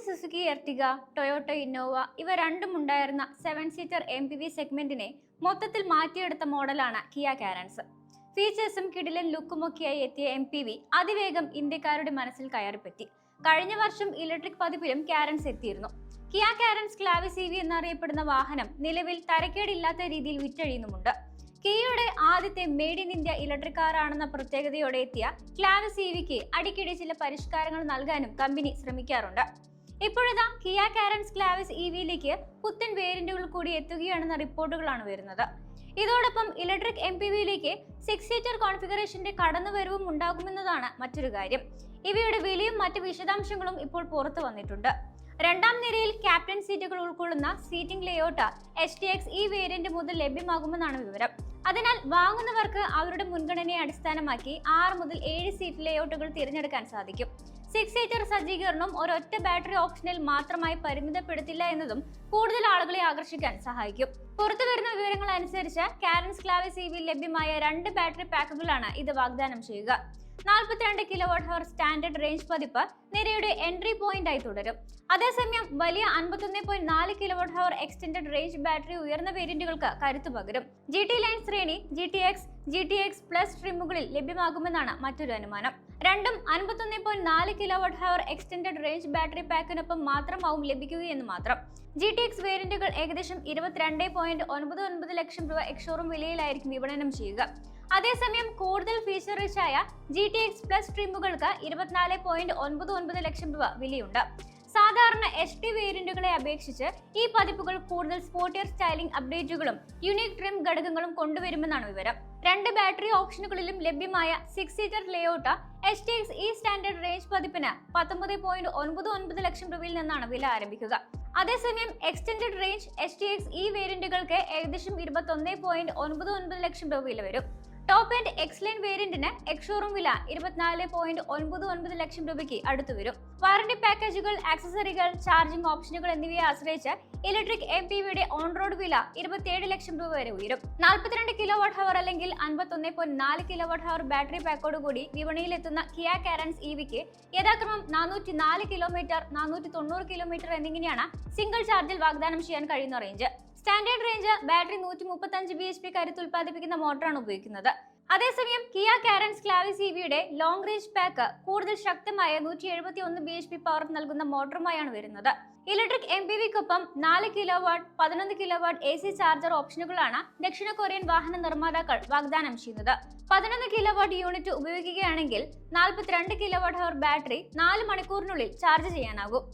Suzuki Ertiga, Toyota Innova ഇവ രണ്ടും ഉണ്ടായിരുന്ന 7 സീറ്റർ MPV സെഗ്മെന്റിനെ മൊത്തത്തിൽ മാറ്റിയെടുത്ത മോഡലാണ് കിയ കാരൻസ്. ഫീച്ചേഴ്സും കിടിലൻ ലുക്കുമൊക്കെയായി എത്തിയ MPV അതിവേഗം ഇന്ത്യക്കാരുടെ മനസ്സിൽ കയറിപ്പറ്റി. കഴിഞ്ഞ വർഷം ഇലക്ട്രിക് പതിപ്പിലും കാരൻസ് എത്തിയിരുന്നു. കിയ കാരൻസ് ക്ലാവിസ് EV എന്നറിയപ്പെടുന്ന വാഹനം നിലവിൽ തരക്കേടില്ലാത്ത രീതിയിൽ വിറ്റഴിയുന്നുമുണ്ട്. കിയയുടെ ആദ്യത്തെ മെയ്ഡ് ഇൻ ഇന്ത്യ ഇലക്ട്രിക് കാറാണെന്ന പ്രത്യേകതയോടെ എത്തിയ ക്ലാവിസ് EVക്ക് അടിക്കടി ചില പരിഷ്കാരങ്ങൾ നൽകാനും കമ്പനി ശ്രമിക്കാറുണ്ട്. ഇപ്പോഴിതാ കിയ കാരൻസ് ക്ലാവിസ് EVയിലേക്ക് പുത്തൻ വേരിയന്റുകൾ കൂടി എത്തുകയാണെന്ന റിപ്പോർട്ടുകളാണ് വരുന്നത്. ഇതോടൊപ്പം ഇലക്ട്രിക് MPVയിലേക്ക് 6 സീറ്റർ കോൺഫിഗറേഷന്റെ കടന്നുവരവും ഉണ്ടാകുമെന്നതാണ് മറ്റൊരു കാര്യം. ഇവയുടെ വിലയും മറ്റ് വിശദാംശങ്ങളും ഇപ്പോൾ പുറത്തു വന്നിട്ടുണ്ട്. രണ്ടാം നിരയിൽ ക്യാപ്റ്റൻ സീറ്റുകൾ ഉൾക്കൊള്ളുന്ന സീറ്റിംഗ് ലേഔട്ട് HTX ഈ വേരിയന്റ് മുതൽ ലഭ്യമാകുമെന്നാണ് വിവരം. അതിനാൽ വാങ്ങുന്നവർക്ക് അവരുടെ മുൻഗണനയെ അടിസ്ഥാനമാക്കി 6 മുതൽ 7 സീറ്റ് ലേഔട്ടുകൾ തിരഞ്ഞെടുക്കാൻ സാധിക്കും. 6 സീറ്റർ സജ്ജീകരണം ഒരൊറ്റ ബാറ്ററി ഓപ്ഷനിൽ മാത്രമായി പരിമിതപ്പെടുത്തില്ല എന്നതും കൂടുതൽ ആളുകളെ ആകർഷിക്കാൻ സഹായിക്കും. പുറത്തുവരുന്ന വിവരങ്ങൾ അനുസരിച്ച് കാരൻസ് ക്ലാവിസ് EVയിൽ ലഭ്യമായ 2 ബാറ്ററി പാക്കുകളാണ് ഇത് വാഗ്ദാനം ചെയ്യുക. 42 kWh സ്റ്റാൻഡേർഡ് റേഞ്ച് പതിപ്പ് നിരയുടെ എൻട്രി പോയിന്റ് ആയി തുടരും. അതേസമയം വലിയ 51.4 kWh എക്സ്റ്റൻഡഡ് റേഞ്ച് ബാറ്ററി ഉയർന്ന വേരിയന്റുകൾക്ക് കരുത്തു പകരും. GT ലൈൻ ശ്രേണി GTX പ്ലസ് ട്രിമ്മുകളിൽ ലഭ്യമാകുമെന്നാണ് മറ്റൊരു അനുമാനം. രണ്ടും 51.4 kWh എക്സ്റ്റൻഡഡ് റേഞ്ച് ബാറ്ററി പാക്കിനൊപ്പം മാത്രമാവും ലഭിക്കുകയെന്ന് മാത്രം. GTX വേരിയന്റുകൾ ഏകദേശം 22.99 ലക്ഷം രൂപ എക്സ്ഷോറൂം വിലയിലായിരിക്കും വിപണനം ചെയ്യുക. അതേസമയം കൂടുതൽ ഫീച്ചർ റിച്ച് ആയ GTX പ്ലസ് ട്രിമ്മുകൾക്ക് 24.99 ലക്ഷം രൂപ വിലയുണ്ട്. സാധാരണ HT വേരിയന്റുകളെ അപേക്ഷിച്ച് ഈ പതിപ്പുകൾ കൂടുതൽ സ്പോർട്ടിയർ സ്റ്റൈലിംഗ് അപ്ഡേറ്റുകളും യുണീക് ട്രിം ഘടകങ്ങളും കൊണ്ടുവരുമെന്നാണ് വിവരം. 2 ബാറ്ററി ഓപ്ഷനുകളിലും ലഭ്യമായ 6 സീറ്റർ ലേഔട്ട് HTX ഈ സ്റ്റാൻഡേർഡ് റേഞ്ച് പതിപ്പിന് 19.99 ലക്ഷം രൂപയിൽ നിന്നാണ് വില ആരംഭിക്കുക. അതേസമയം എക്സ്റ്റൻഡഡ് റേഞ്ച് HTX ഈ വേരിയന്റുകൾക്ക് ഏകദേശം 21.99 ലക്ഷം രൂപ വില വരും. ടോപ്പ് ആൻഡ് എക്സ് ലൈൻ വേരിയന്റിന് എക്സ്ഷോറൂം വില 24.99 ലക്ഷം രൂപയ്ക്ക് അടുത്തു വരും. വാറന്റി പാക്കേജുകൾ, ആക്സസറികൾ, ചാർജിംഗ് ഓപ്ഷനുകൾ എന്നിവയെ ആശ്രയിച്ച് ഇലക്ട്രിക് MPVയുടെ ഓൺ റോഡ് വില 27 ലക്ഷം രൂപ വരെ ഉയരും. 42 kWh അല്ലെങ്കിൽ 51.4 kWh ബാറ്ററി പാക്കോടുകൂടി വിപണിയിലെത്തുന്ന കിയ കാരൻസ് EVക്ക് യഥാക്രമം 404 കിലോമീറ്റർ, 490 കിലോമീറ്റർ എന്നിങ്ങനെയാണ് സിംഗിൾ ചാർജിൽ വാഗ്ദാനം ചെയ്യാൻ കഴിയുന്ന range. Standard range battery 135 bhp കരുത്ത് ഉൽപ്പാദിപ്പിക്കുന്ന മോട്ടറാണ് ഉപയോഗിക്കുന്നത്. അതേസമയം കിയ കാരൻസ് ക്ലാവിസ് EVയുടെ ലോങ് റേഞ്ച് പാക്ക് കൂടുതൽ ശക്തമായ 171 bhp പവർ നൽകുന്ന മോട്ടറുമായാണ് വരുന്നത്. ഇലക്ട്രിക് MPVക്കൊപ്പം 4 kW, 11 kW AC ചാർജർ ഓപ്ഷനുകളാണ് ദക്ഷിണ കൊറിയൻ വാഹന നിർമ്മാതാക്കൾ വാഗ്ദാനം ചെയ്യുന്നത്. 11 kW യൂണിറ്റ് ഉപയോഗിക്കുകയാണെങ്കിൽ 42 kWh ബാറ്ററി 4 മണിക്കൂറിനുള്ളിൽ ചാർജ് ചെയ്യാനാകും.